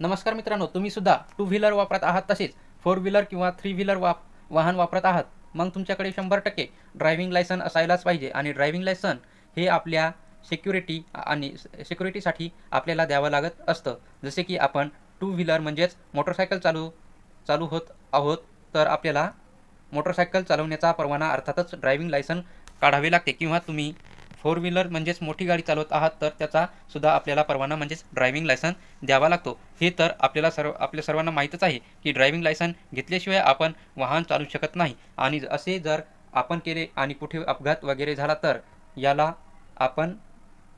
नमस्कार मित्रांनो, तुम्ही सुद्धा टू व्हीलर वापरत आहात, तसेच फोर व्हीलर किंवा थ्री व्हीलर वाहन वापरत आहात. मग तुमच्याकडे 100% ड्रायव्हिंग लायसन असायलाच पाहिजे. आणि ड्रायव्हिंग लायसन हे आपल्या सिक्युरिटीसाठी आपल्याला द्यावं लागत असतं. जसे की आपण टू व्हीलर म्हणजेच मोटरसायकल चालू होत आहोत, तर आपल्याला मोटरसायकल चालवण्याचा परवाना अर्थातच ड्रायव्हिंग लायसन काढावे लागते. किंवा तुम्ही फोर व्हीलर म्हणजेच मोठी गाडी चालवत आहात, तर त्याचा सुद्धा आपल्याला परवाना म्हणजेच ड्रायव्हिंग लायसन द्यावा लागतो. हे तर आपल्या सर्वांना माहीतच आहे की ड्रायव्हिंग लायसन घेतल्याशिवाय आपण वाहन चालवू शकत नाही. आणि असे जर आपण केले आणि कुठे अपघात वगैरे झाला तर याला आपण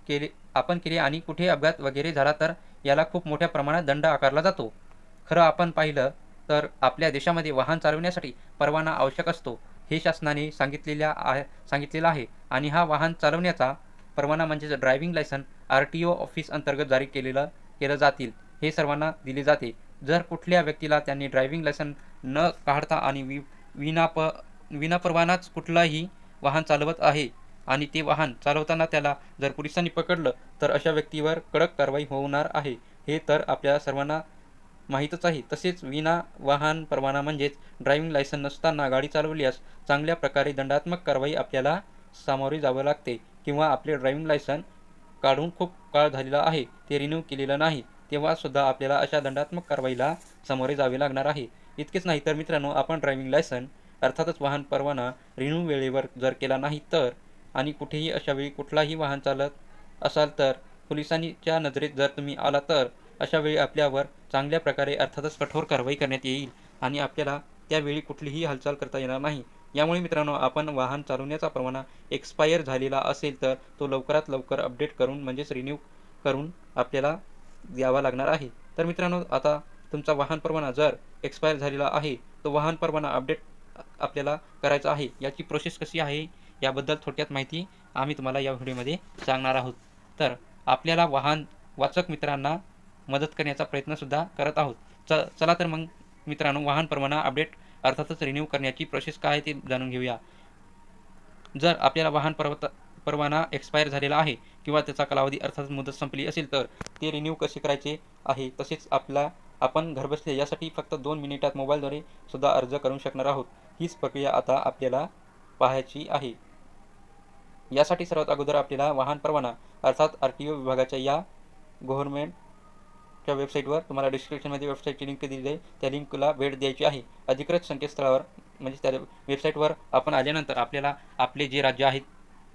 केले आणि कुठे अपघात वगैरे झाला तर याला खूप मोठ्या प्रमाणात दंड आकारला जातो. खरं आपण पाहिलं तर आपल्या देशामध्ये वाहन चालवण्यासाठी परवाना आवश्यक असतो, हे शासनाने सांगितलेलं आहे. आणि हा वाहन चालवण्याचा परवाना म्हणजेच ड्रायव्हिंग लायसन RTO ऑफिस अंतर्गत जारी केलं जातील, हे सर्वांना दिले जाते. जर कुठल्या व्यक्तीला त्यांनी ड्रायव्हिंग लायसन न काढता आणि विनापरवानाच कुठलाही वाहन चालवत आहे आणि ते वाहन चालवताना त्याला जर पोलिसांनी पकडलं, तर अशा व्यक्तीवर कडक कारवाई होणार आहे, हे तर आपल्या सर्वांना माहीतच आहे. तसेच विना वाहन परवाना म्हणजेच ड्रायव्हिंग लायसन नसताना गाडी चालवल्यास चांगल्या प्रकारे दंडात्मक कारवाई आपल्याला सामोरे जावं लागते. किंवा आपले ड्रायव्हिंग लायसन काढून खूप काळ झालेला आहे, ते रिन्यू केलेलं नाही, तेव्हा सुद्धा आपल्याला अशा दंडात्मक कारवाईला सामोरे जावे लागणार आहे. इतकेच नाही तर मित्रांनो, आपण ड्रायव्हिंग लायसन अर्थातच वाहन परवाना रिन्यू वेळेवर जर केला नाही तर आणि कुठेही अशावेळी कुठलाही वाहन चालत असाल तर पोलिसांच्या नजरेत जर तुम्ही आला तर अशावेळी आपल्यावर चांगल्या प्रकारे अर्थातच कठोर कारवाई करण्यात येईल आणि आपल्याला त्यावेळी कुठलीही हालचाल करता येणार नाही. यामुळे मित्रांनो, आपण वाहन चालवण्याचा परवाना एक्सपायर झालेला असेल तर तो लवकरात लवकर अपडेट करून म्हणजेच रिन्यू करून आपल्याला द्यावा लागणार आहे. तर मित्रांनो, आता तुमचा वाहन परवाना जर एक्सपायर झालेला आहे, तो वाहन परवाना अपडेट आपल्याला करायचा आहे. याची प्रोसेस कशी आहे याबद्दल थोडक्यात माहिती आम्ही तुम्हाला या व्हिडिओमध्ये सांगणार आहोत. तर आपल्याला वाहन वाचक मित्रांना मदत करण्याचा प्रयत्नसुद्धा करत आहोत. चला तर मग मित्रांनो, वाहन परवाना अपडेट अर्थातच रिन्यू करण्याची प्रोसेस काय आहे ते जाणून घेऊया. जर आपल्याला वाहन परवाना एक्सपायर झालेला आहे किंवा त्याचा कालावधी अर्थातच मुदत संपली असेल, तर ते रिन्यू कसे करायचे आहे, तसेच आपण घरबसल्या यासाठी फक्त 2 मिनिटात मोबाईलद्वारे सुद्धा अर्ज करू शकणार आहोत. हीच प्रक्रिया आता आपल्याला पाहायची आहे. यासाठी सर्वात अगोदर आपल्याला वाहन परवाना अर्थात RTO विभागाच्या या गव्हर्नमेंटच्या वेबसाईटवर, तुम्हाला डिस्क्रिप्शनमध्ये वेबसाईटची लिंक दिली आहे, त्या लिंकला भेट द्यायची आहे. अधिकृत संकेतस्थळावर म्हणजे त्या वेबसाईटवर आपण आल्यानंतर आपल्याला आपले जे राज्य आहेत,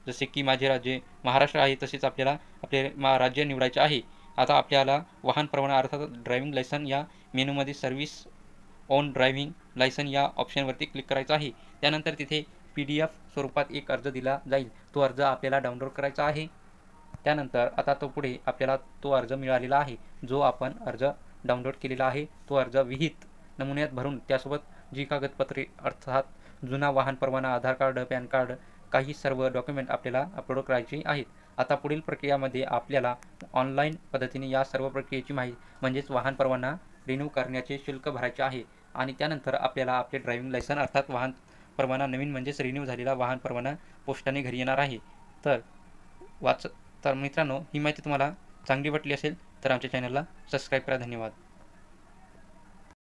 जसे की माझे राज्य महाराष्ट्र आहे, तसेच आपल्याला आपले राज्य निवडायचे आहे. आता आपल्याला वाहन परवाना अर्थात ड्रायव्हिंग लायसन या मेनूमध्ये सर्व्हिस ऑन ड्रायव्हिंग लायसन या ऑप्शनवरती क्लिक करायचं आहे. त्यानंतर तिथे PDF स्वरूपात एक अर्ज दिला जाईल, तो अर्ज आपल्याला डाउनलोड करायचा आहे. त्यानंतर आता पुढे आपल्याला तो अर्ज मिळालेला आहे, जो आपण अर्ज डाउनलोड केलेला आहे, तो अर्ज विहित नमुन्यात भरून त्यासोबत जी कागदपत्रे अर्थात जुना वाहन परवाना, आधार कार्ड, पॅन कार्ड, काही सर्व डॉक्युमेंट आपल्याला अपलोड करायची आहेत. आता पुढील प्रक्रियामध्ये आपल्याला ऑनलाईन पद्धतीने या सर्व प्रक्रियेची माहिती म्हणजेच वाहन परवाना रिन्यू करण्याचे शुल्क भरायचे आहे. आणि त्यानंतर आपल्याला आपले ड्रायव्हिंग लायसन अर्थात वाहन परवाना नवीन म्हणजेच रिन्यू झालेला वाहन परवाना पोस्टाने घरी येणार आहे. तर मित्रांनो, ही माहिती तुम्हाला चांगली वाटली असेल तर आमच्या चॅनलला सबस्क्राईब करा. धन्यवाद.